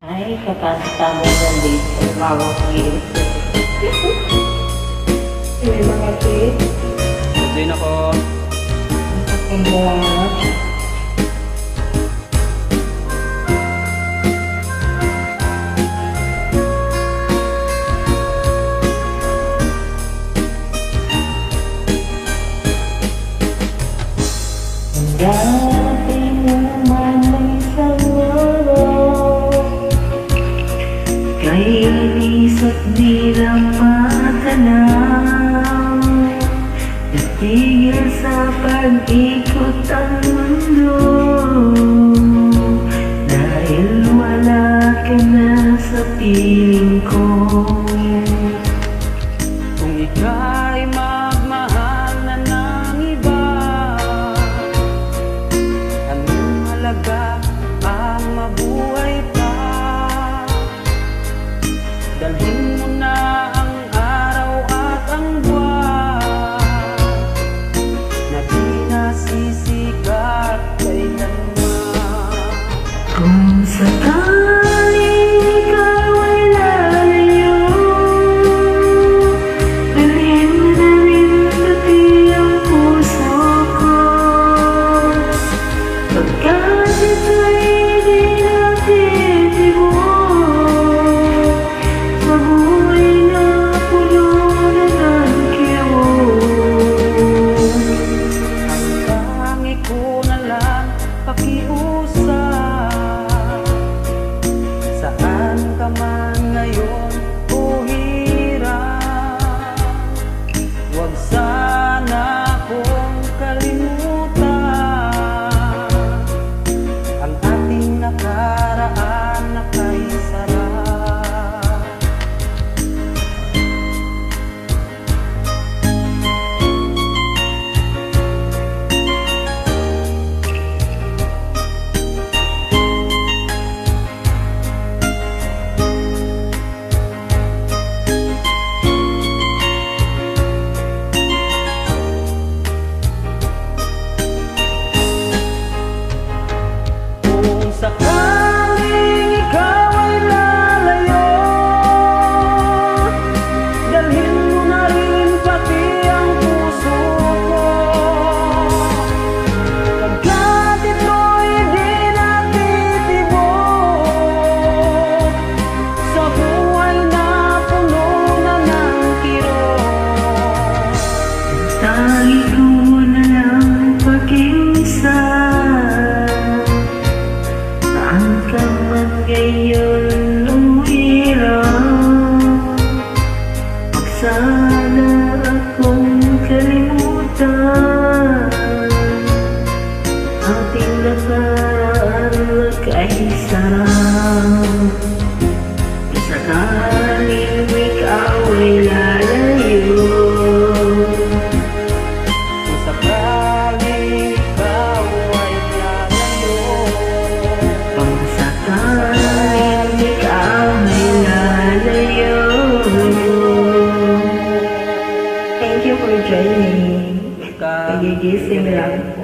Ay, kakanta mo yan dito. Mawag cute. May mga cake. Din ako. Ang bunga. Dating naman ay sangaw, kay alis at di lang matanaw. Natigil sa pag-ikot ang mundo, dahil wala ka na sa piling ko. Kung ika'y magmahal na ng iba, anong halaga ang mabuhay pa? Dalhin mo na ang araw at ang buwan na di nasisikat kailanman. Kung sakaling ikaw ay lalayo, dalhin mo na rin pati ang puso ko. Pagkat ito'y di natitibok sa buhay na puno na ng kirot. Ang tangi ko na lang pakiusap, saan ka man ngayon o hirap, huwag sana akong kalimutan ang ating nakaraan na kay sarap. Kung sakaling ikaw ay lalayo, dalhin mo na rin pati ang puso ko. Pagkat ito'y di natitibok sa buhay na puno na ng kirot. Tangi ko na lang pakiusap, saan ka man ngayon umihirap, huwag sana akong kalimutan ating nakaraan na kay sarap. Sakaling ikaw ay lalayo, Kung sakaling ikaw ay lalayo, kung sakaling ikaw ay lalayo. Thank you for joining. ka Pagigising lang po.